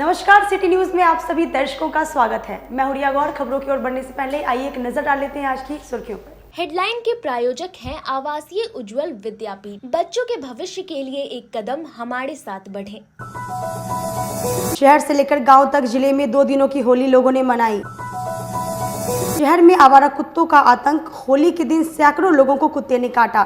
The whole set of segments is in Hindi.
नमस्कार, सिटी न्यूज में आप सभी दर्शकों का स्वागत है। मैं हुरिया गौर। खबरों की ओर बढ़ने से पहले आइए एक नजर डाल लेते हैं आज की सुर्खियों पर। हेडलाइन के प्रायोजक हैं आवासीय उज्जवल विद्यापीठ। बच्चों के भविष्य के लिए एक कदम हमारे साथ बढ़ें। शहर से लेकर गांव तक जिले में 2 दिनों की होली लोगों ने मनाई। शहर में आवारा कुत्तों का आतंक। होली के दिन सैकड़ों लोगों को कुत्ते ने काटा।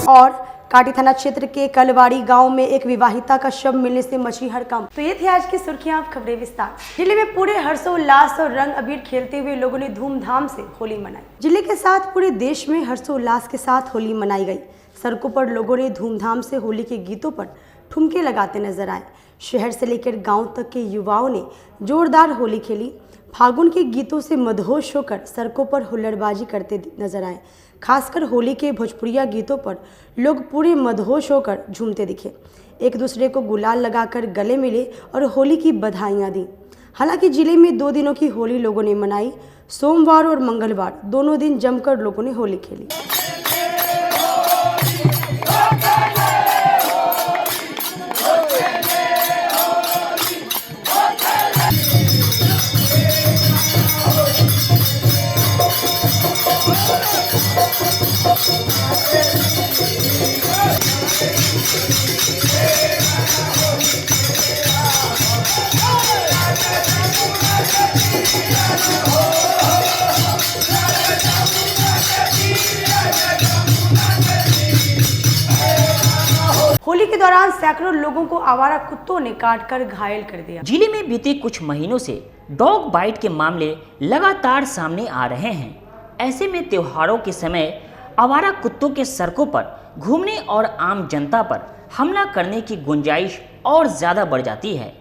और काटी थाना क्षेत्र के कलवाड़ी गांव में एक विवाहिता का शव मिलने से मची हड़कंप। तो ये थी आज की सुर्खियां, अब खबरें विस्तार। जिले में पूरे हर्षोल्लास और रंग अबीर खेलते हुए लोगों ने धूमधाम से होली मनाई। जिले के साथ पूरे देश में हर्षोल्लास के साथ होली मनाई गई। सड़कों पर लोगों ने धूमधाम से होली के गीतों पर ठुमके लगाते नजर आए। शहर से लेकर गाँव तक के युवाओं ने जोरदार होली खेली। फागुन के गीतों से मदहोश होकर सड़कों पर हुल्लड़बाजी करते नजर आए। खासकर होली के भोजपुरिया गीतों पर लोग पूरे मदहोश होकर झूमते दिखे। एक दूसरे को गुलाल लगाकर गले मिले और होली की बधाइयां दी। हालांकि जिले में 2 दिनों की होली लोगों ने मनाई। सोमवार और मंगलवार दोनों दिन जमकर लोगों ने होली खेली। होली के दौरान सैकड़ों लोगों को आवारा कुत्तों ने काटकर घायल कर दिया। जिले में बीते कुछ महीनों से डॉग बाइट के मामले लगातार सामने आ रहे हैं। ऐसे में त्योहारों के समय आवारा कुत्तों के सड़कों पर घूमने और आम जनता पर हमला करने की गुंजाइश और ज्यादा बढ़ जाती है।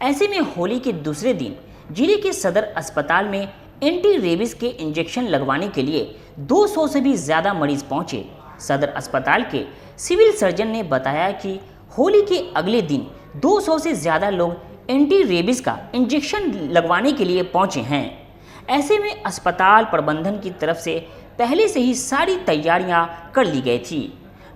ऐसे में होली के दूसरे दिन जिले के सदर अस्पताल में एंटी रेबीज के इंजेक्शन लगवाने के लिए 200 से भी ज्यादा मरीज पहुंचे। सदर अस्पताल के सिविल सर्जन ने बताया कि होली के अगले दिन 200 से ज्यादा लोग एंटी रेबीज का इंजेक्शन लगवाने के लिए पहुंचे हैं। ऐसे में अस्पताल प्रबंधन की तरफ से पहले से ही सारी तैयारियां कर ली गई थी।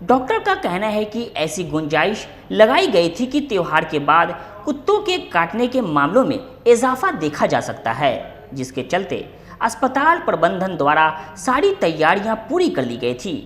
डॉक्टर का कहना है कि ऐसी गुंजाइश लगाई गई थी कि त्योहार के बाद कुत्तों के काटने के मामलों में इजाफा देखा जा सकता है, जिसके चलते अस्पताल प्रबंधन द्वारा सारी तैयारियां पूरी कर ली गई थी।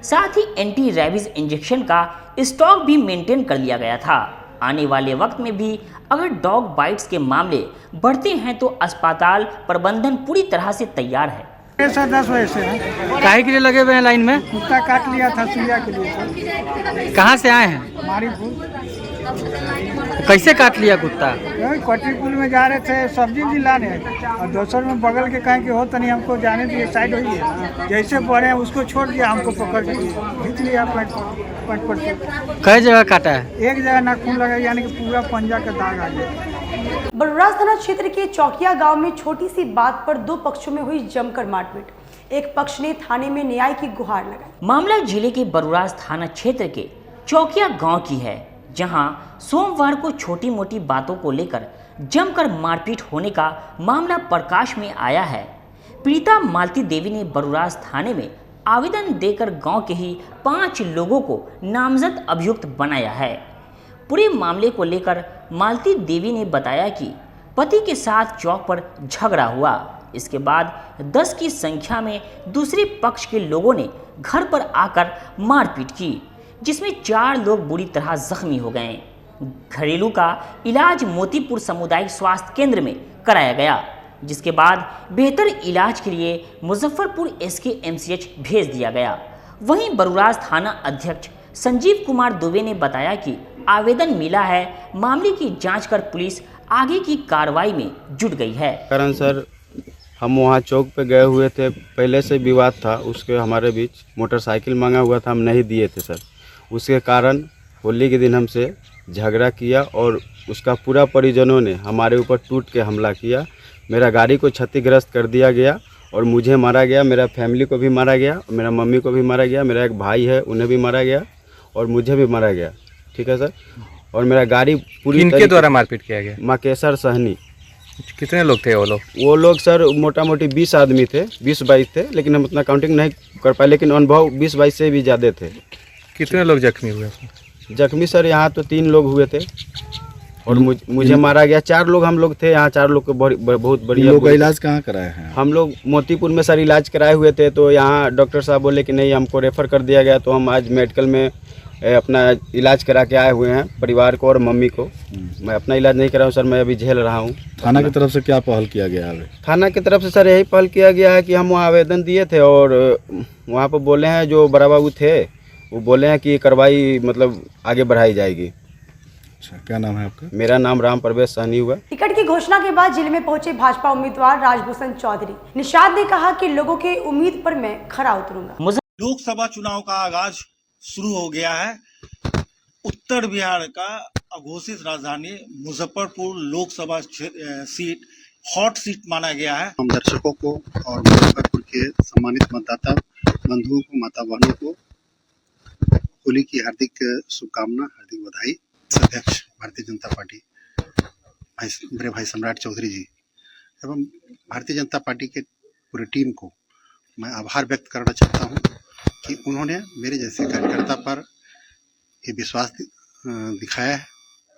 साथ ही एंटी रेबीज इंजेक्शन का स्टॉक भी मेंटेन कर लिया गया था। आने वाले वक्त में भी अगर डॉग बाइट्स के मामले बढ़ते हैं तो अस्पताल प्रबंधन पूरी तरह से तैयार है। सर 10 बजे से है। काहे के लिए लगे हुए हैं लाइन में? कुत्ता काट लिया था सुइया के लिए सर। कहाँ से आए हैं? मारीपुर। कैसे काट लिया कुत्ता? कटरीपुर में जा रहे थे सब्जी दिलाने और दोसर में बगल के कहें कि हो तो नहीं हमको जाने दिए, साइड हुई है। जैसे बढ़े उसको छोड़ दिया, हमको पकड़ के खींच लिया पट पर से। कई जगह काटा है? एक जगह नाखून लगा, यानी कि पूरा पंजा का दाग आ गया। बरुराज थाना क्षेत्र के चौकिया गांव में छोटी सी बात पर 2 पक्षों में हुई जमकर मारपीट। एक पक्ष ने थाने में न्याय की गुहार लगाई। मामला जिले के बरुराज थाना क्षेत्र के चौकिया गांव की है, जहां सोमवार को छोटी मोटी बातों को लेकर जमकर मारपीट होने का मामला प्रकाश में आया है। पीड़िता मालती देवी ने बरुराज थाने में आवेदन देकर गांव के ही 5 लोगों को नामजद अभियुक्त बनाया है। पूरे मामले को लेकर मालती देवी ने बताया कि पति के साथ चौक पर झगड़ा हुआ। इसके बाद 10 की संख्या में दूसरे पक्ष के लोगों ने घर पर आकर मारपीट की, जिसमें 4 लोग बुरी तरह जख्मी हो गए। घरेलू का इलाज मोतीपुर सामुदायिक स्वास्थ्य केंद्र में कराया गया, जिसके बाद बेहतर इलाज के लिए मुजफ्फरपुर SKMCH भेज दिया गया। वहीं बरुराज थाना अध्यक्ष संजीव कुमार दुबे ने बताया कि आवेदन मिला है। मामले की जांच कर पुलिस आगे की कार्रवाई में जुट गई है। कारण सर, हम वहाँ चौक पे गए हुए थे, पहले से विवाद था उसके हमारे बीच। मोटरसाइकिल मांगा हुआ था, हम नहीं दिए थे सर। उसके कारण होली के दिन हमसे झगड़ा किया और उसका पूरा परिजनों ने हमारे ऊपर टूट के हमला किया। मेरा गाड़ी को क्षतिग्रस्त कर दिया गया और मुझे मारा गया, मेरा फैमिली को भी मारा गया, और मेरा मम्मी को भी मारा गया, मेरा एक भाई है उन्हें भी मारा गया और मुझे भी मारा गया। ठीक है सर। और मेरा गाड़ी पूरी किनके द्वारा मारपीट किया गया? माकेसर सहनी। कितने लोग थे वो लोग? वो लोग सर मोटा मोटी 20 आदमी थे, 20-22 थे, लेकिन हम उतना काउंटिंग नहीं कर पाए, लेकिन अनुभव 20-22 से भी ज़्यादा थे। कितने लोग जख्मी हुए? जख्मी सर यहाँ तो 3 लोग हुए थे और मुझे मारा गया। 4 लोग हम लोग थे यहाँ, 4 लोग को बहुत इन बढ़िया। लोगों का इलाज कहाँ कराए हैं? हम लोग मोतीपुर में सर इलाज कराए हुए थे, तो यहाँ डॉक्टर साहब बोले कि नहीं, हमको रेफ़र कर दिया गया। तो हम आज मेडिकल में अपना इलाज करा के आए हुए हैं, परिवार को और मम्मी को। मैं अपना इलाज नहीं करा हूँ सर, मैं अभी झेल रहा हूँ। थाना की तरफ से क्या पहल किया गया है? थाना की तरफ से सर यही पहल किया गया है कि हम वहाँ आवेदन दिए थे, और वहाँ पर बोले हैं जो बड़ा बाबू थे, वो बोले हैं कि कार्रवाई मतलब आगे बढ़ाई जाएगी। अच्छा, क्या नाम है आपका? मेरा नाम राम प्रवेश सहनी हुआ। टिकट की घोषणा के बाद जिले में पहुंचे भाजपा उम्मीदवार राजभूषण चौधरी। निषाद ने कहा कि लोगों के उम्मीद पर मैं खरा उतरूंगा। लोकसभा चुनाव का आगाज शुरू हो गया है। उत्तर बिहार का अघोषित राजधानी Muzaffarpur Lok Sabha seat hot seat माना गया है। हम दर्शकों को और मुजफ्फरपुर के सम्मानित मतदाता बंधुओं को, माता बहनों को होली की हार्दिक शुभकामना, हार्दिक बधाई। अध्यक्ष भारतीय जनता पार्टी मेरे भाई सम्राट चौधरी जी एवं भारतीय जनता पार्टी के पूरी टीम को मैं आभार व्यक्त करना चाहता हूं कि उन्होंने मेरे जैसे कार्यकर्ता पर ये विश्वास दिखाया है,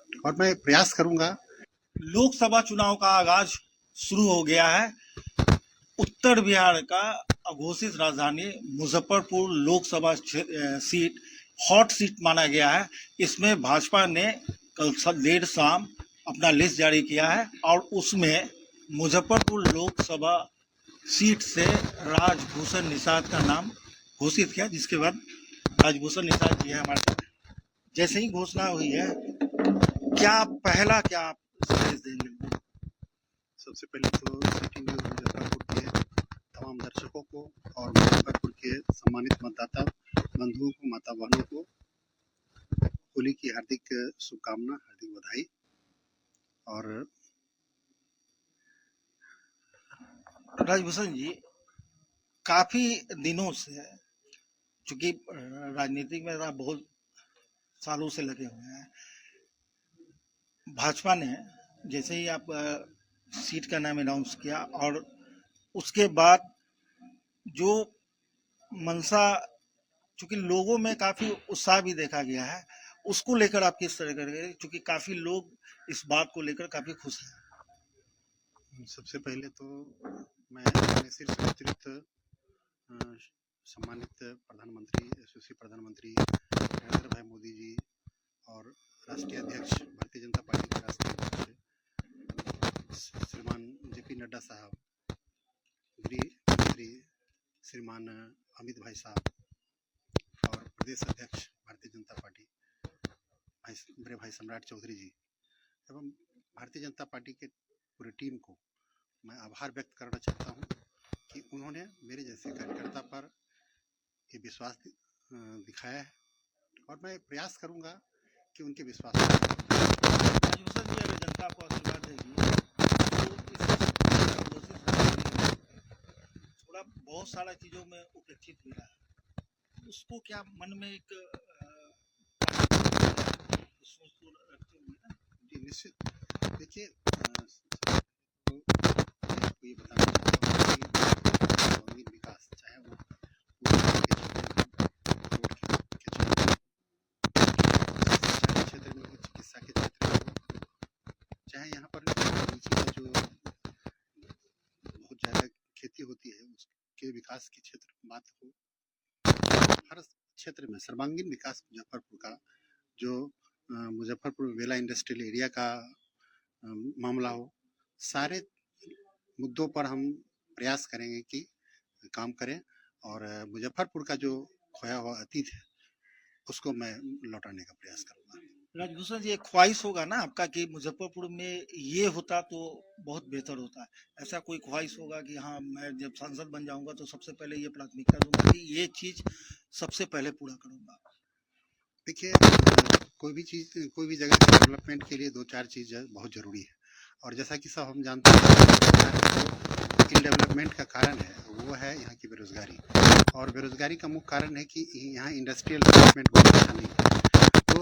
और मैं प्रयास करूंगा। लोकसभा चुनाव का आगाज शुरू हो गया है। उत्तर बिहार का अघोषित राजधानी Muzaffarpur Lok Sabha seat hot seat माना गया है। इसमें भाजपा ने कल देर शाम अपना लिस्ट जारी किया है, और उसमें मुजफ्फरपुर लोकसभा सीट से राजभूषण निषाद का नाम घोषित किया, जिसके बाद राजभूषण निषाद जी है हमारे साथ। जैसे ही घोषणा हुई है, क्या आप संदेश देंगे? सबसे पहले तो सिटी न्यूज़ मुजफ्फरपुर के तमाम दर्शकों को और मुजफ्फरपुर के सम्मानित मतदाता बंधुओं को, माता बहनों को होली की हार्दिक शुभकामना, हार्दिक बधाई। और राजभूषण जी, काफी दिनों से, चूंकि राजनीतिक में आप बहुत सालों से लगे हुए हैं, भाजपा ने जैसे ही आप सीट का नाम अनाउंस किया, और उसके बाद जो मनसा, चूंकि लोगों में काफी उत्साह भी देखा गया है, उसको लेकर आप किस तरह करेंगे? चूंकि काफी लोग इस बात को लेकर काफी खुश हैं। सबसे पहले तो मैं अपने सिर से अतिरिक्त सम्मानित प्रधानमंत्री, यशस्वी प्रधानमंत्री नरेंद्र भाई मोदी जी और राष्ट्रीय अध्यक्ष भारतीय जनता पार्टी के राष्ट्रीय अध्यक्ष श्रीमान जेपी नड्डा साहब, गृह मंत्री श्रीमान अमित भाई साहब और प्रदेश अध्यक्ष भारतीय जनता पार्टी मेरे भाई सम्राट चौधरी जी एवं भारतीय जनता पार्टी के पूरी टीम को मैं आभार व्यक्त करना चाहता हूं कि उन्होंने मेरे जैसे कार्यकर्ता पर ये विश्वास दिखाया है, और मैं प्रयास करूंगा कि उनके विश्वास राजभूषण जी, अगर जनता आपको आशीर्वाद देगी तो थोड़ा बहुत सारा चीजों में उपेक्षित मिला है, उसको क्या मन में एक सोच तो रखते होंगे ना? जी निश्चित। देखिए, आपको ये बताना चाहता हूँ कि सर्वांगीण विकास, चाहे वो क्षेत्र में हो, चिकित्सा के क्षेत्र में हो, चाहे यहाँ पर लीची का जो बहुत ज़्यादा खेती होती है उसके विकास के क्षेत्र में बात हो, हर क्षेत्र में सर्वांगीण विकास मुजफ्फरपुर का, जो मुजफ्फरपुर वेला इंडस्ट्रियल एरिया का मामला हो, सारे मुद्दों पर हम प्रयास करेंगे कि काम करें, और मुजफ्फरपुर का जो खोया हुआ अतीत है उसको मैं लौटाने का प्रयास करूंगा। राजभूषण जी, एक ख्वाहिश होगा ना आपका कि मुजफ्फरपुर में ये होता तो बहुत बेहतर होता, ऐसा कोई ख्वाहिश होगा कि हाँ, मैं जब सांसद बन जाऊंगा तो सबसे पहले ये प्राथमिकता दूंगा कि ये चीज सबसे पहले पूरा करूंगा? देखिए, कोई भी जगह के डेवलपमेंट के लिए 2-4 चीज़ बहुत ज़रूरी है, और जैसा कि सब हम जानते हैं, इन डेवलपमेंट का कारण है वो है यहाँ की बेरोजगारी, और बेरोजगारी का मुख्य कारण है कि यहाँ इंडस्ट्रियल डेवलपमेंट बहुत अच्छा नहीं है। तो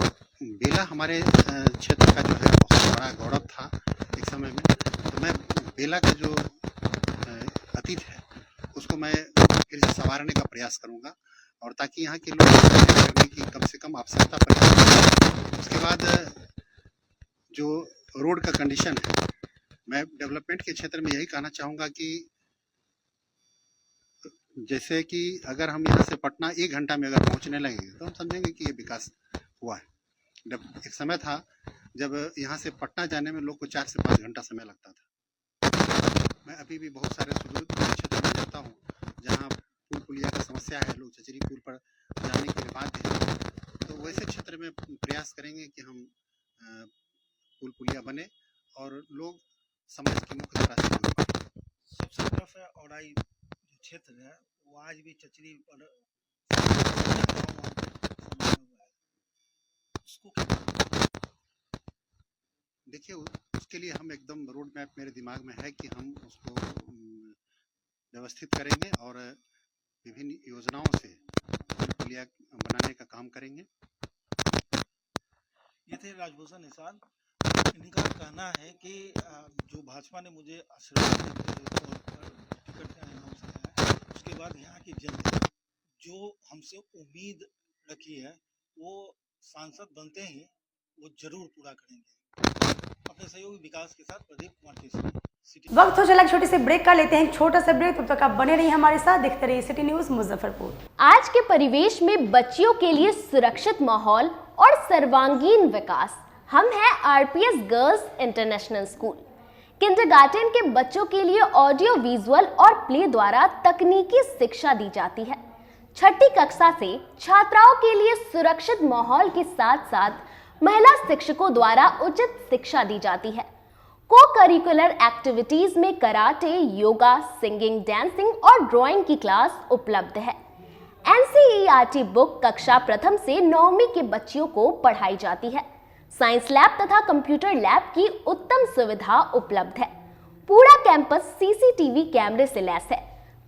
बेला हमारे क्षेत्र का जो है बहुत बड़ा गौरव था एक समय में, तो मैं बेला का जो अतीत है उसको मैं फिर से संवारने का प्रयास करूँगा, और ताकि यहाँ के लोग करने की कम से कम आवश्यकता पड़े। उसके बाद जो रोड का कंडीशन है। मैं डेवलपमेंट के क्षेत्र में यही कहना चाहूँगा कि जैसे कि अगर हम यहाँ से पटना 1 घंटा में अगर पहुँचने लगेंगे तो हम समझेंगे कि ये विकास हुआ है। जब एक समय था जब यहाँ से पटना जाने में लोग को 4 से 5 घंटा समय लगता था। मैं अभी भी बहुत सारे सुदूर क्षेत्र में जाता हूँ जहाँ पुल पुलिया की समस्या है, लोग चचरी पुल पर जाने के लिए बाध्य हैं। तो वैसे क्षेत्र में प्रयास करेंगे कि हम पुल पुलिया बने और लोग समाज की मुख्य धारा से जुड़ पाए। सबसे टफ है औड़ाई जो क्षेत्र है वो आज भी चचरी पर उसको देखिए उसके लिए हम एकदम रोड मैप मेरे दिमाग में है कि हम उसको व्यवस्थित करेंगे और विभिन्न योजनाओं से पुलिया बनाने का काम करेंगे। ये थे राजभूषण निषाद। इनका कहना है कि जो भाजपा ने मुझे आशीर्वाद टिकट अनाउंस किया है उसके बाद यहाँ की जनता जो हमसे उम्मीद रखी है वो सांसद बनते ही वो जरूर पूरा करेंगे। अपने सहयोगी विकास के साथ प्रदीप कुमार केसरी। वक्त हो चला छोटे से ब्रेक का, लेते हैं एक छोटा सा ब्रेक। तब तक आप बने रहिए हमारे साथ, देखते रहिए सिटी न्यूज मुजफ्फरपुर। आज के परिवेश में बच्चियों के लिए सुरक्षित माहौल और सर्वांगीण विकास। हम हैं RPS girls international school. Kindergarten के बच्चों के लिए ऑडियो विजुअल और प्ले द्वारा तकनीकी शिक्षा दी जाती है। छठी कक्षा से छात्राओं के लिए सुरक्षित माहौल के साथ साथ महिला शिक्षकों द्वारा उचित शिक्षा दी जाती है। को करिकुलर एक्टिविटीज में कराटे, योगा, सिंगिंग, डांसिंग और ड्राइंग की क्लास उपलब्ध है। एनसीईआरटी बुक कक्षा प्रथम से 9वीं के बच्चियों को पढ़ाई जाती है। साइंस लैब तथा कंप्यूटर लैब की उत्तम सुविधा उपलब्ध है। पूरा कैंपस सीसीटीवी कैमरे से लैस है,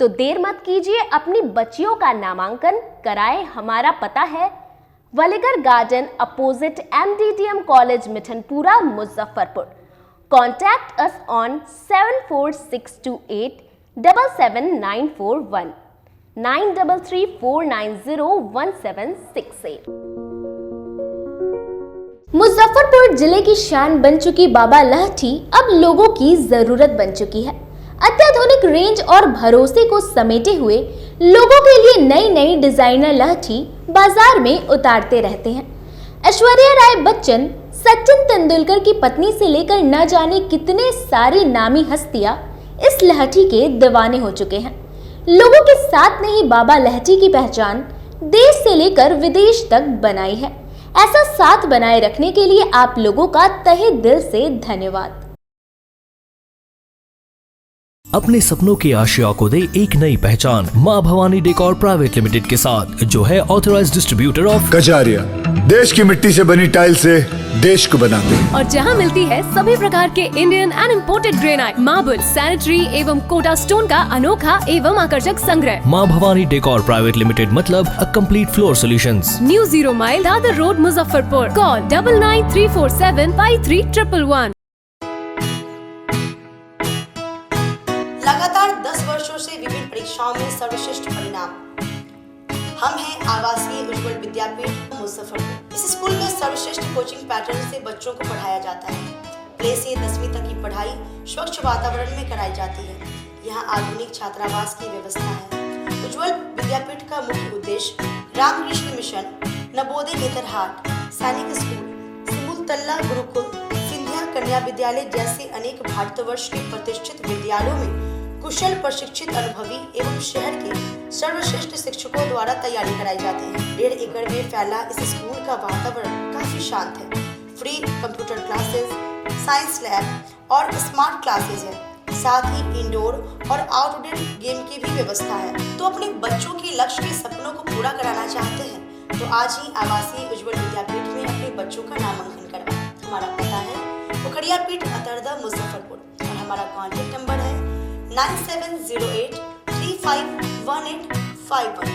तो देर मत कीजिए, अपनी बच्चियों का नामांकन कराएं। हमारा पता है वलीगर garden opposite M D T M college Mithanpura Muzaffarpur. Contact us on 74628 77941 9334901768। Muzaffarpur जिले की शान बन चुकी बाबा लहठी अब लोगों की जरूरत बन चुकी है। अत्याधुनिक रेंज और भरोसे को समेटे हुए लोगों के लिए नई नई डिजाइनर लहठी बाजार में उतारते रहते हैं। ऐश्वर्या राय बच्चन, सचिन तेंदुलकर की पत्नी से लेकर न जाने कितने सारी नामी हस्तियां इस लहठी के दीवाने हो चुके हैं। लोगों के साथ ने ही बाबा लहठी की पहचान देश से लेकर विदेश तक बनाई है। ऐसा साथ बनाए रखने के लिए आप लोगों का तहे दिल से धन्यवाद। अपने सपनों की आशिया को दे एक नई पहचान माँ भवानी डेकोर प्राइवेट लिमिटेड के साथ, जो है ऑथराइज्ड डिस्ट्रीब्यूटर ऑफ कजारिया। देश की मिट्टी से बनी टाइल से देश को बनाते हैं और जहां मिलती है सभी प्रकार के Indian and imported granite, marble, sanitary एवं कोटा स्टोन का अनोखा एवं आकर्षक संग्रह। माँ भवानी डेकोर प्राइवेट लिमिटेड मतलब a complete floor solutions. New 0 mile Dadar road Muzaffarpur. Call 9934753111। लगातार 10 वर्षों से विभिन्न परीक्षाओं में सर्वश्रेष्ठ परिणाम। हम हैं आवासीय उज्ज्वल विद्यापीठ मुजफ्फरपुर। इस स्कूल में सर्वश्रेष्ठ कोचिंग पैटर्न से बच्चों को पढ़ाया जाता है। प्ले से 10वीं तक की पढ़ाई स्वच्छ वातावरण में कराई जाती है। यहाँ आधुनिक छात्रावास की व्यवस्था है। उज्ज्वल विद्यापीठ का मुख्य उद्देश्य रामकृष्ण मिशन, नवोदय नेतरहाट, सैनिक स्कूल, सिमुलतल्ला गुरुकुल, सिंधिया कन्या विद्यालय जैसे अनेक भारतवर्ष के प्रतिष्ठित विद्यालयों में कुशल प्रशिक्षित अनुभवी एवं शहर के सर्वश्रेष्ठ शिक्षकों द्वारा तैयारी कराई जाती है। 1.5 एकड़ में फैला इस स्कूल का वातावरण काफी शांत है। Free computer classes, science lab और स्मार्ट क्लासेस है। साथ ही इंडोर और आउटडोर गेम की भी व्यवस्था है। तो अपने बच्चों के लक्ष्य के सपनों को पूरा कराना चाहते हैं तो आज ही आवासीय उज्ज्वल विद्यापीठ में अपने बच्चों का नामांकन करवाएं। हमारा पता है पोखरिया पीठ, अतरदा, मुजफ्फरपुर और हमारा कॉन्टेक्ट नंबर है 9708351851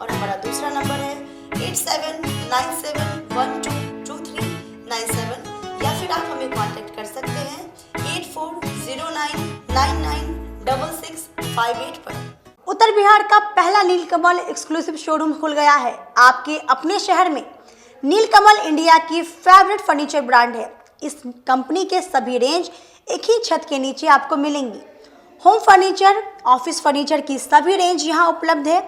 और हमारा दूसरा नंबर है 8797122397 या फिर आप हमें कांटेक्ट कर सकते हैं 8409996658 पर। उत्तर बिहार का पहला नीलकमल एक्सक्लूसिव शोरूम खुल गया है। आपके अपने शहर में नीलकमल इंडिया की फेवरेट फर्नीचर ब्रांड है। इस कंपनी के सभी रेंज एक ही छत के नीचे आपको मिलेंगी। होम फर्नीचर, ऑफिस फर्नीचर की सभी रेंज यहाँ उपलब्ध है।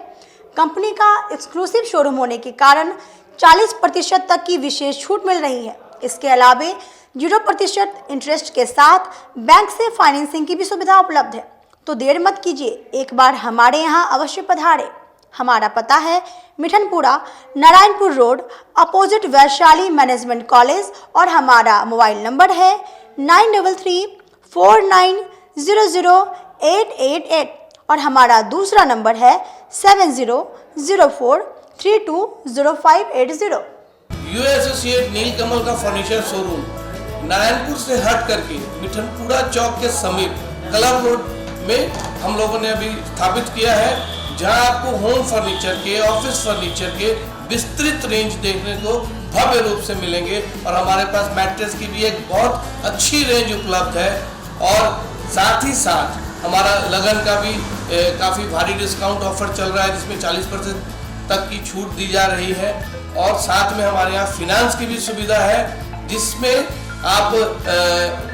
कंपनी का एक्सक्लूसिव शोरूम होने के कारण 40% तक की विशेष छूट मिल रही है। इसके अलावे 0% इंटरेस्ट के साथ बैंक से फाइनेंसिंग की भी सुविधा उपलब्ध है। तो देर मत कीजिए, एक बार हमारे यहाँ अवश्य पधारें। हमारा पता है Mithanpura, Narayanpur road, opposite Vaishali management college और हमारा मोबाइल नंबर है 9334900888 और हमारा दूसरा नंबर है 7004320580। यूए एसोसिएट नीलकमल का फर्नीचर शोरूम नारायणपुर से हट करके मिठनपुरा चौक के समीप क्लब रोड में हम लोगों ने अभी स्थापित किया है, जहां आपको होम फर्नीचर के, ऑफिस फर्नीचर के विस्तृत रेंज देखने को भव्य रूप से मिलेंगे। और हमारे पास मैट्रेस की भी एक बहुत अच्छी रेंज उपलब्ध है और साथ ही साथ हमारा लगन का भी काफ़ी भारी डिस्काउंट ऑफर चल रहा है, जिसमें 40% तक की छूट दी जा रही है। और साथ में हमारे यहाँ फिनांस की भी सुविधा है, जिसमें आप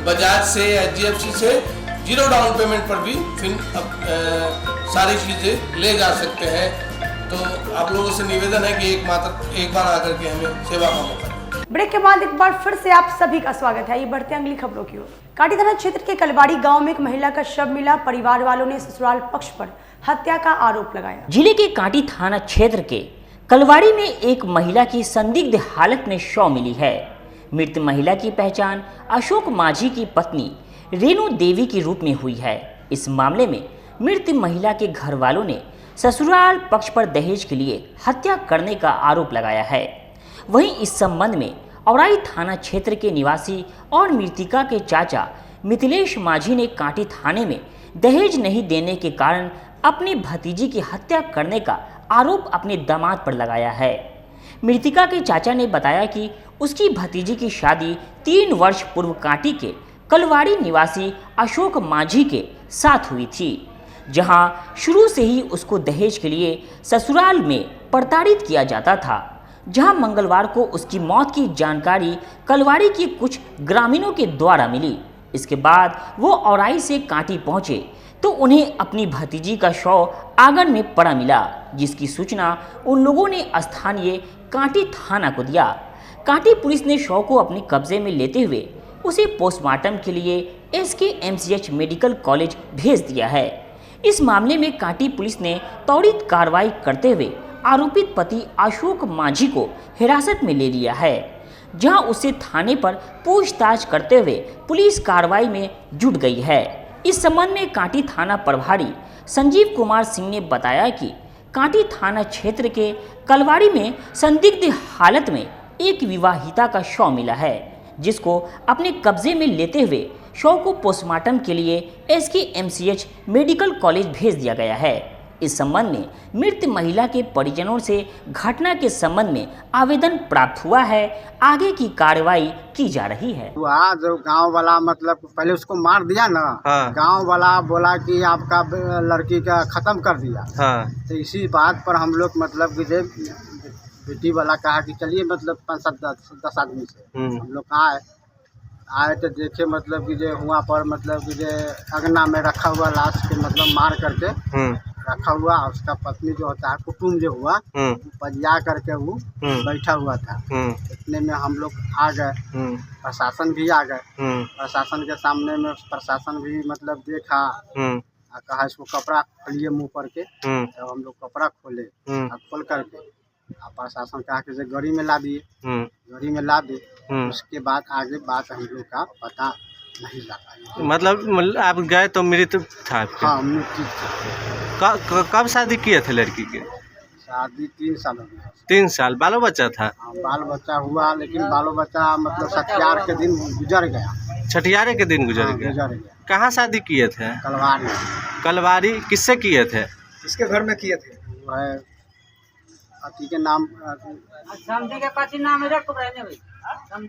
बजाज से, HDFC से 0 डाउन पेमेंट पर भी सारी चीज़ें ले जा सकते हैं। तो आप लोगों से निवेदन है कि एक बार आकर के हमें सेवा का मौका दें। ब्रेक के बाद एक बार फिर से आप सभी का स्वागत है। ये बढ़ते हैं अगली खबरों की ओर। काटी थाना क्षेत्र के कलवाड़ी गांव में एक महिला का शव मिला। परिवार वालों ने ससुराल पक्ष पर हत्या का आरोप लगाया। जिले के काटी थाना क्षेत्र के कलवाड़ी में एक महिला की संदिग्ध हालत में शव मिली है। मृत महिला की पहचान अशोक माझी की पत्नी रेणु देवी के रूप में हुई है। इस मामले में मृत महिला के घर वालों ने ससुराल पक्ष पर दहेज के लिए हत्या करने का आरोप लगाया है। वहीं इस संबंध में औराई थाना क्षेत्र के निवासी और मृतिका के चाचा मिथिलेश माझी ने काटी थाने में दहेज नहीं देने के कारण अपनी भतीजी की हत्या करने का आरोप अपने दामाद पर लगाया है। मृतिका के चाचा ने बताया कि उसकी भतीजी की शादी 3 वर्ष पूर्व काटी के कलवाड़ी निवासी अशोक माझी के साथ हुई थी, जहां शुरू से ही उसको दहेज के लिए ससुराल में प्रताड़ित किया जाता था। जहां मंगलवार को उसकी मौत की जानकारी कलवाड़ी के कुछ ग्रामीणों के द्वारा मिली। इसके बाद वो औराई से काटी पहुंचे तो उन्हें अपनी भतीजी का शव आंगन में पड़ा मिला, जिसकी सूचना उन लोगों ने स्थानीय काटी थाना को दिया। काटी पुलिस ने शव को अपने कब्जे में लेते हुए उसे पोस्टमार्टम के लिए SKMCH मेडिकल कॉलेज भेज दिया है। इस मामले में काटी पुलिस ने त्वरित कार्रवाई करते हुए आरोपित पति अशोक माझी को हिरासत में ले लिया है, जहां उसे थाने पर पूछताछ करते हुए पुलिस कार्रवाई में जुट गई है। इस संबंध में काटी थाना प्रभारी संजीव कुमार सिंह ने बताया कि काटी थाना क्षेत्र के कलवाड़ी में संदिग्ध हालत में एक विवाहिता का शव मिला है, जिसको अपने कब्जे में लेते हुए शव को पोस्टमार्टम के लिए SKMCH मेडिकल कॉलेज भेज दिया गया है। इस संबंध में मृत महिला के परिजनों से घटना के संबंध में आवेदन प्राप्त हुआ है। आगे की कार्रवाई की जा रही है। जो गांव वाला मतलब पहले उसको मार दिया ना, गांव वाला बोला कि आपका लड़की का खत्म कर दिया। तो इसी बात पर हम लोग मतलब कि बेटी वाला कहा कि चलिए मतलब 5-7-10 आदमी से हम लोग आए तो देखे मतलब कि जो वहाँ पर मतलब कि जो अंगना में रखा हुआ लाश के मतलब मार करके रखा हुआ। उसका पत्नी जो होता है कुटुम्ब जो हुआ पजिया करके वो बैठा हुआ था। इतने में हम लोग आ गए, प्रशासन भी आ गए। प्रशासन के सामने में प्रशासन भी मतलब देखा, कहा इसको कपड़ा खोलिए मुँह पर के। तो हम लोग कपड़ा खोले, खोल करके प्रशासन कहा कि गाड़ी में ला दिए, गाड़ी में ला दिए। उसके बाद आगे बात हम लोग का पता नहीं लगा। मतलब आप गए तो मृत था? हाँ, मृत्यु था। कब शादी किए थे लड़की के? शादी 3 साल हो गया। 3 साल। बालो बच्चा था? हाँ, बाल बच्चा हुआ, लेकिन बालो बच्चा मतलब छठियार के दिन गुजर गया। छठियारे के दिन गुजर गया। कहाँ शादी किए थे? कलवाड़ी। कलवाड़ी किससे किए थे? किसके घर में किए थे? वो है अति के नाम,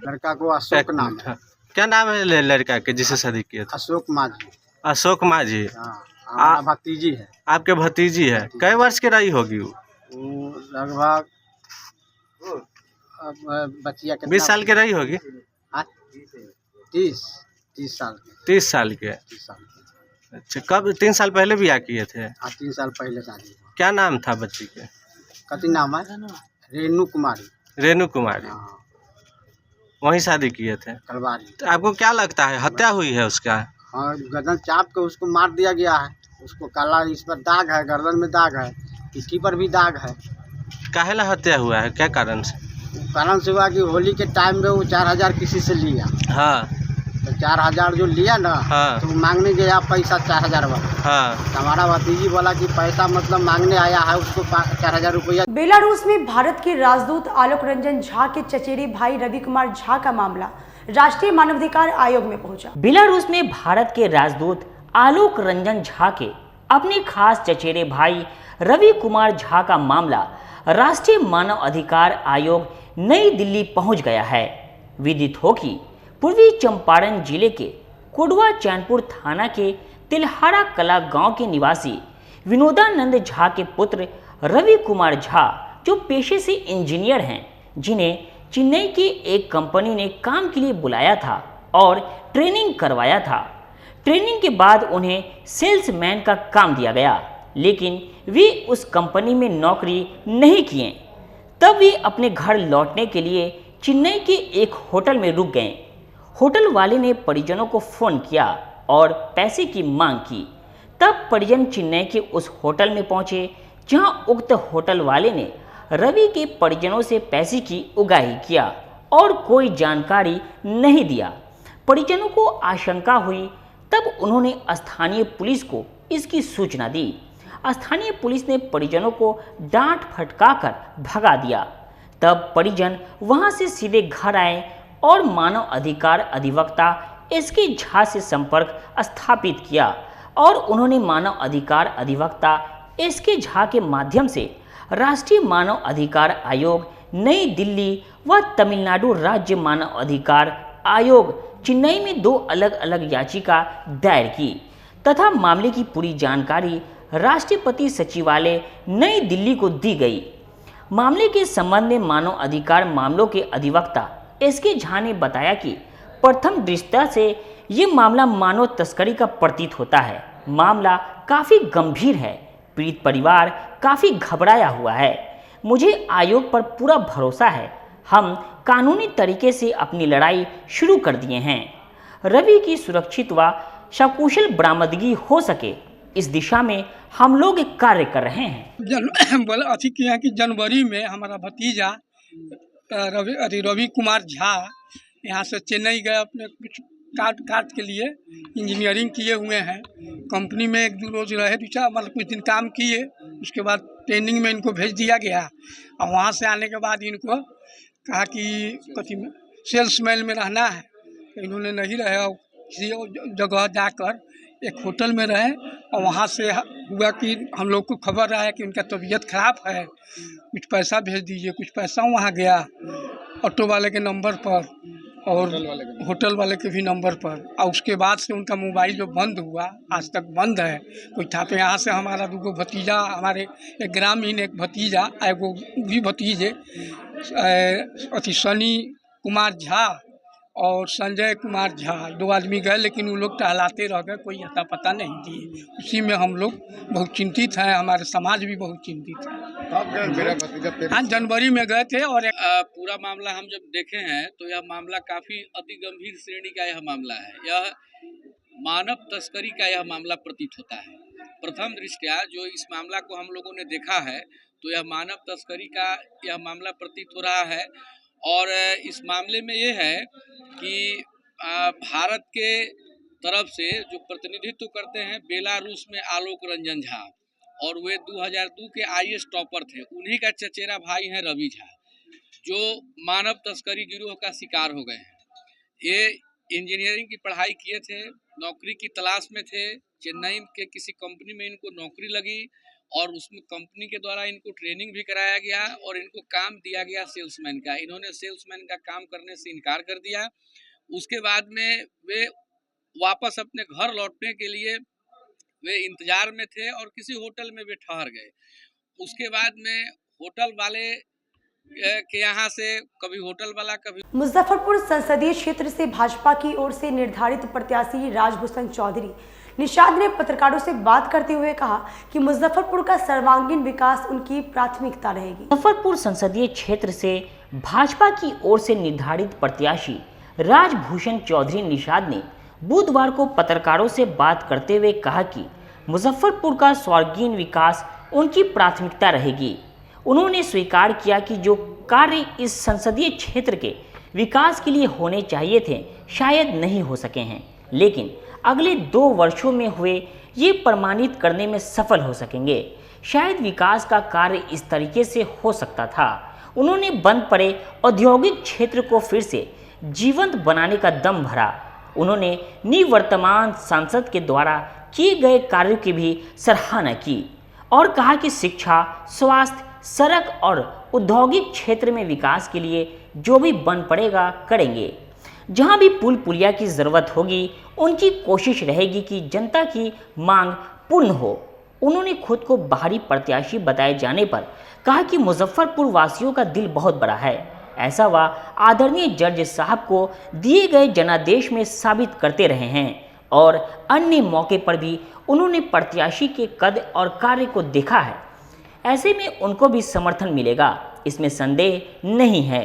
लड़का को अशोक नाम है। क्या नाम है लड़का के जिसे शादी किए थे? अशोक माझी। अशोक माझी। हाँ, भतीजी है। आपके भतीजी है। कई वर्ष की रही होगी वो? लगभग 20 साल की रही होगी। 30 साल के। 30 साल के। 30 साल के। अच्छा, कब 3 साल पहले ब्याह किए थे? हाँ, 3 साल पहले शादी। क्या नाम था बच्ची के? कति नाम है? रेणु कुमारी। रेणु कुमारी। हाँ। वहीं शादी किए थे? कलवारी। तो आपको क्या लगता है हत्या हुई है उसका? हाँ, गर्दन चाप के उसको मार दिया गया है। उसको काला इस पर दाग है, गर्दन में दाग है, पिट्ठी पर भी दाग है। काहेला हत्या हुआ है, क्या कारण से? कारण से हुआ कि होली के टाइम में वो 4000 किसी से लिया। हाँ। तो 4000 जो लिया ना, हाँ। तो मांगने गया पैसा 4000 वाला। हाँ। तो हमारा भतीजी बोला कि पैसा मतलब मांगने आया है, उसको 4000 रुपया। बेलारूस में भारत के राजदूत आलोक रंजन झा के चचेरे भाई रवि कुमार झा का मामला राष्ट्रीय मानवाधिकार आयोग में पहुंचा। बेलारूस में भारत के राजदूत आलोक रंजन झा के अपने खास चचेरे भाई रवि कुमार झा का मामला राष्ट्रीय मानव अधिकार आयोग नई दिल्ली पहुंच गया है। विदित हो कि पूर्वी चंपारण जिले के कोडवा चैनपुर थाना के तिलहारा कला गांव के निवासी विनोदानंद झा के पुत्र रवि कुमार झा, जो पेशे से इंजीनियर हैं, जिन्हें चेन्नई की एक कंपनी ने काम के लिए बुलाया था और ट्रेनिंग करवाया था। ट्रेनिंग के बाद उन्हें सेल्समैन का काम दिया गया, लेकिन वे उस कंपनी में नौकरी नहीं किए। तब वे अपने घर लौटने के लिए चेन्नई के एक होटल में रुक गए। होटल वाले ने परिजनों को फ़ोन किया और पैसे की मांग की। तब परिजन चेन्नई के उस होटल में पहुंचे, जहां उक्त होटल वाले ने रवि के परिजनों से पैसे की उगाही किया और कोई जानकारी नहीं दिया। परिजनों को आशंका हुई, तब उन्होंने स्थानीय पुलिस को इसकी सूचना दी। स्थानीय पुलिस ने परिजनों को डांट फटकार भगा दिया। तब परिजन वहां से सीधे घर आए और मानव अधिकार अधिवक्ता एसके झा से संपर्क स्थापित किया और उन्होंने मानव अधिकार अधिवक्ता एसके झा के माध्यम से राष्ट्रीय मानव अधिकार आयोग नई दिल्ली व तमिलनाडु राज्य मानव अधिकार आयोग चेन्नई में 2 अलग अलग याचिका दायर की तथा मामले की पूरी जानकारी राष्ट्रपति सचिवालय नई दिल्ली को दी गई। मामले के संबंध में मानव अधिकार मामलों के अधिवक्ता एसके झा ने बताया कि प्रथम दृष्टया से ये मामला मानव तस्करी का प्रतीत होता है। मामला काफ़ी गंभीर है। पीड़ित परिवार काफ़ी घबराया हुआ है। मुझे आयोग पर पूरा भरोसा है। हम कानूनी तरीके से अपनी लड़ाई शुरू कर दिए हैं। रवि की सुरक्षित व सकुशल बरामदगी हो सके, इस दिशा में हम लोग एक कार्य कर रहे हैं। अथी किया कि जनवरी में हमारा भतीजा रवि कुमार झा यहाँ से चेन्नई गए अपने कुछ काट के लिए। इंजीनियरिंग किए हुए हैं। कंपनी में 1-2 रोज रहे, मतलब कुछ दिन काम किए। उसके बाद ट्रेनिंग में इनको भेज दिया गया और वहाँ से आने के बाद इनको कहा कि कथी में सेल्समैन में रहना है। तो इन्होंने नहीं रहे और किसी जगह जाकर एक होटल में रहे और वहाँ से हुआ कि हम लोग को खबर आया कि उनका तबीयत खराब है, कुछ पैसा भेज दीजिए। कुछ पैसा वहाँ गया ऑटो वाले के नंबर पर और होटल वाले के भी नंबर पर, और उसके बाद से उनका मोबाइल जो बंद हुआ, आज तक बंद है। कोई था तो यहाँ से हमारा 2 भतीजा, हमारे एक ग्रामीण एक भतीजा, एगो भी भतीजे अथी सनी कुमार झा और संजय कुमार झा, 2 आदमी गए, लेकिन वो लोग टहलाते रह गए, कोई अता पता नहीं दिए। उसी में हम लोग बहुत चिंतित हैं, हमारे समाज भी बहुत चिंतित है। हाँ, जनवरी में गए थे और पूरा मामला हम जब देखे हैं तो यह मामला काफ़ी अति गंभीर श्रेणी का यह मामला है। यह मानव तस्करी का यह मामला प्रतीत होता है। प्रथम दृष्टया जो इस मामला को हम लोगों ने देखा है तो यह मानव तस्करी का यह मामला प्रतीत हो रहा है। और इस मामले में ये है कि भारत के तरफ से जो प्रतिनिधित्व करते हैं बेलारूस में आलोक रंजन झा, और वे 2002 के IAS टॉपर थे। उन्हीं का चचेरा भाई हैं रवि झा, जो मानव तस्करी गिरोह का शिकार हो गए हैं। ये इंजीनियरिंग की पढ़ाई किए थे, नौकरी की तलाश में थे। चेन्नई के किसी कंपनी में इनको नौकरी लगी और उसमें कंपनी के द्वारा इनको ट्रेनिंग भी कराया गया और इनको काम दिया गया सेल्समैन का। इन्होंने सेल्समैन का काम करने से इनकार कर दिया। उसके बाद में वे वापस अपने घर लौटने के लिए वे इंतजार में थे और किसी होटल में वे ठहर गए। उसके बाद में होटल वाले के यहाँ से कभी होटल वाला कभी। मुजफ्फरपुर संसदीय क्षेत्र से भाजपा की ओर से निर्धारित प्रत्याशी राजभूषण चौधरी निषाद ने पत्रकारों से बात करते हुए कहा कि मुजफ्फरपुर का सर्वांगीण विकास उनकी प्राथमिकता रहेगी। मुजफ्फरपुर संसदीय क्षेत्र से भाजपा की ओर से निर्धारित प्रत्याशी राजभूषण चौधरी निषाद ने बुधवार को पत्रकारों से बात करते हुए कहा कि मुजफ्फरपुर का सर्वांगीण विकास उनकी प्राथमिकता रहेगी। उन्होंने स्वीकार किया कि जो कार्य इस संसदीय क्षेत्र के विकास के लिए होने चाहिए थे शायद नहीं हो सके हैं, लेकिन अगले 2 वर्षों में हुए ये प्रमाणित करने में सफल हो सकेंगे। शायद विकास का कार्य इस तरीके से हो सकता था। उन्होंने बंद पड़े औद्योगिक क्षेत्र को फिर से जीवंत बनाने का दम भरा। उन्होंने निवर्तमान सांसद के द्वारा किए गए कार्यों की भी सराहना की और कहा कि शिक्षा, स्वास्थ्य, सड़क और औद्योगिक क्षेत्र में विकास के लिए जो भी बन पड़ेगा करेंगे। जहां भी पुल पुलिया की ज़रूरत होगी उनकी कोशिश रहेगी कि जनता की मांग पूर्ण हो। उन्होंने खुद को बाहरी प्रत्याशी बताए जाने पर कहा कि मुजफ्फरपुर वासियों का दिल बहुत बड़ा है। ऐसा वह आदरणीय जज साहब को दिए गए जनादेश में साबित करते रहे हैं और अन्य मौके पर भी उन्होंने प्रत्याशी के कद और कार्य को देखा है। ऐसे में उनको भी समर्थन मिलेगा, इसमें संदेह नहीं है।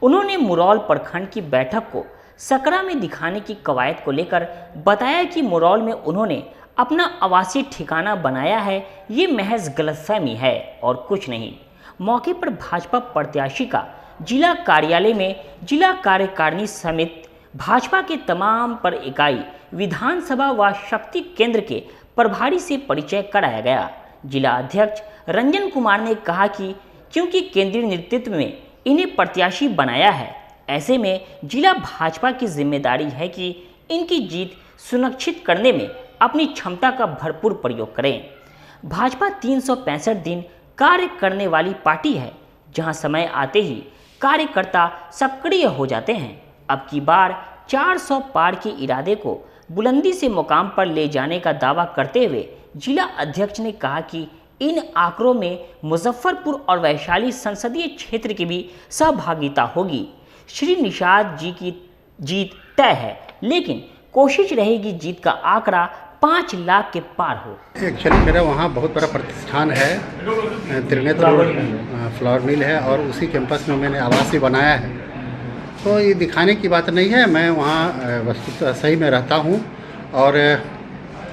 उन्होंने मुरौल प्रखंड की बैठक को सकरा में दिखाने की कवायद को लेकर बताया कि मुरौल में उन्होंने अपना आवासीय ठिकाना बनाया है, ये महज गलतफहमी है और कुछ नहीं। मौके पर भाजपा प्रत्याशी का जिला कार्यालय में जिला कार्यकारिणी समिति भाजपा के तमाम पर इकाई विधानसभा व शक्ति केंद्र के प्रभारी से परिचय कराया गया। जिला अध्यक्ष रंजन कुमार ने कहा कि क्योंकि केंद्रीय नेतृत्व में इन्हें प्रत्याशी बनाया है, ऐसे में जिला भाजपा की जिम्मेदारी है कि इनकी जीत सुनिश्चित करने में अपनी क्षमता का भरपूर प्रयोग करें। भाजपा 365 दिन कार्य करने वाली पार्टी है, जहां समय आते ही कार्यकर्ता सक्रिय हो जाते हैं। अब की बार 400 पार के इरादे को बुलंदी से मुकाम पर ले जाने का दावा करते हुए जिला अध्यक्ष ने कहा कि इन आंकड़ों में मुजफ्फरपुर और वैशाली संसदीय क्षेत्र की भी सहभागिता होगी। श्री निषाद जी की जीत तय है, लेकिन कोशिश रहेगी जीत का आंकड़ा 5 लाख के पार हो। एक्चुअली मेरा वहाँ बहुत बड़ा प्रतिष्ठान है, त्रिनेत्र रोड फ्लावर मिल है और उसी कैंपस में मैंने आवास भी बनाया है। तो ये दिखाने की बात नहीं है, मैं वहाँ वस्तुतः सही में रहता हूँ और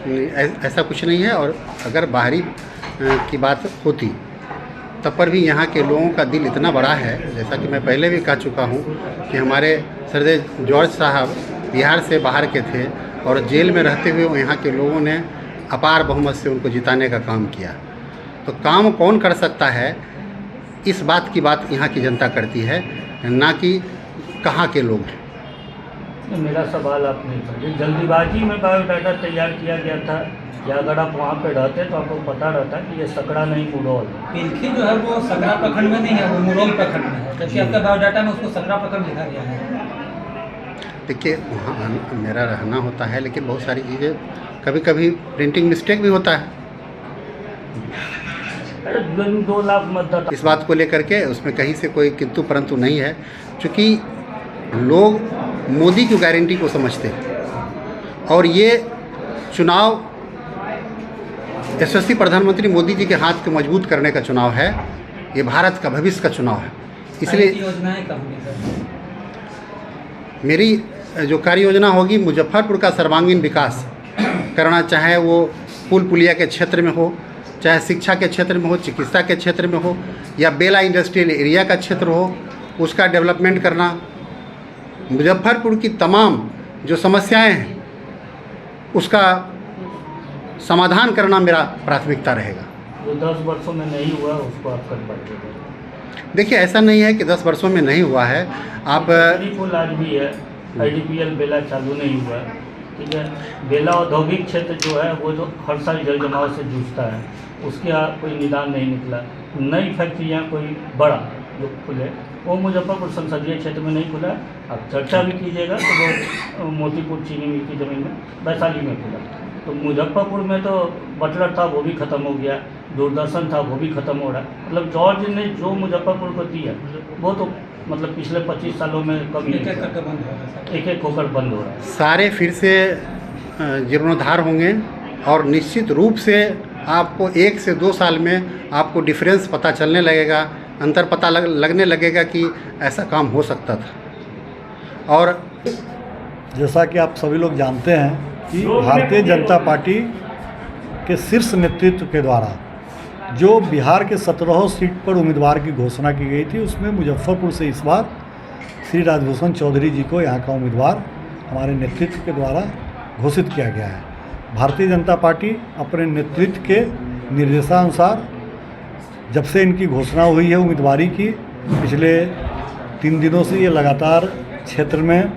ऐसा कुछ नहीं है। और अगर बाहरी की बात होती तब पर भी यहाँ के लोगों का दिल इतना बड़ा है, जैसा कि मैं पहले भी कह चुका हूँ कि हमारे सरदेव जॉर्ज साहब बिहार से बाहर के थे और जेल में रहते हुए यहाँ के लोगों ने अपार बहुमत से उनको जिताने का काम किया। तो काम कौन कर सकता है, इस बात की बात यहाँ की जनता करती है, ना कि कहाँ के लोग हैं। मेरा सवाल आप नहीं समझे, जल्दीबाजी में बायोडाटा तैयार किया गया था या अगर आप वहाँ पे रहते तो आपको पता रहता कि ये सकड़ा नहीं मुरौल। पिलखी जो है वो सकरा प्रखंड में नहीं है, वो मुरौल प्रखंड में है, जबकि आपका बायोडाटा में उसको सकरा प्रखंड लिखा गया है। देखिए वहाँ मेरा रहना होता है, लेकिन बहुत सारी चीज़ें कभी कभी प्रिंटिंग मिस्टेक भी होता है। 2 लाख मतदाता इस बात को लेकर के उसमें कहीं से कोई किंतु परंतु नहीं है, क्योंकि लोग मोदी की गारंटी को समझते हैं और ये चुनाव यशस्वी प्रधानमंत्री मोदी जी के हाथ को मजबूत करने का चुनाव है। ये भारत का भविष्य का चुनाव है। इसलिए योजनाएं कब होंगी? मेरी जो कार्य योजना होगी, मुजफ्फरपुर का सर्वांगीण विकास करना, चाहे वो पुल पुलिया के क्षेत्र में हो, चाहे शिक्षा के क्षेत्र में हो, चिकित्सा के क्षेत्र में हो या बेला इंडस्ट्रियल एरिया का क्षेत्र हो, उसका डेवलपमेंट करना। मुजफ्फरपुर की तमाम जो समस्याएं हैं उसका समाधान करना मेरा प्राथमिकता रहेगा। जो 10 वर्षों में नहीं हुआ उसको आप कर पाएंगे? देखिए ऐसा नहीं है कि 10 वर्षों में नहीं हुआ है। आप पुल आज भी है, IDPL बेला चालू नहीं हुआ है, ठीक है। बेला औद्योगिक क्षेत्र जो है वो जो हर साल जल जमाव से जूझता है, उसके कोई निदान नहीं निकला। नई फैक्ट्रियाँ कोई बड़ा जो खुले वो मुजफ्फरपुर संसदीय क्षेत्र में नहीं खुला। अब चर्चा भी कीजिएगा तो वो मोतीपुर चीनी मिल की ज़मीन में वैशाली में खुला। तो मुजफ्फरपुर में तो बटलर था वो भी ख़त्म हो गया, दूरदर्शन था वो भी ख़त्म हो रहा है। मतलब जॉर्ज ने जो मुजफ्फरपुर को दिया वो तो मतलब पिछले 25 सालों में कभी एक एक होकर बंद हो रहा है। सारे फिर से जीर्णोद्धार होंगे और निश्चित रूप से आपको 1 से 2 साल में आपको डिफरेंस पता चलने लगेगा, अंतर पता लगने लगेगा कि ऐसा काम हो सकता था। और जैसा कि आप सभी लोग जानते हैं कि भारतीय जनता पार्टी के शीर्ष नेतृत्व के द्वारा जो बिहार के 17 सीट पर उम्मीदवार की घोषणा की गई थी, उसमें मुजफ्फरपुर से इस बार श्री राजभूषण चौधरी जी को यहाँ का उम्मीदवार हमारे नेतृत्व के द्वारा घोषित किया गया है। भारतीय जनता पार्टी अपने नेतृत्व के निर्देशानुसार जब से इनकी घोषणा हुई है उम्मीदवारी की, पिछले 3 दिनों से ये लगातार क्षेत्र में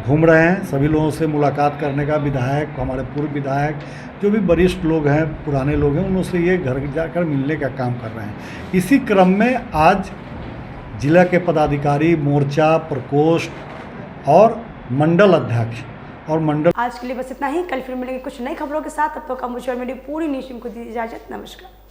घूम रहे हैं। सभी लोगों से मुलाकात करने का, विधायक, हमारे पूर्व विधायक, जो भी वरिष्ठ लोग हैं, पुराने लोग हैं, उनसे ये घर जाकर मिलने का काम कर रहे हैं। इसी क्रम में आज जिला के पदाधिकारी, मोर्चा, प्रकोष्ठ और मंडल अध्यक्ष और मंडल। आज के लिए बस इतना ही। कल फिर मिलेंगे कुछ नई खबरों के साथ। तब तक का मुझे और मेरी पूरी नीम को दी इजाजत। नमस्कार।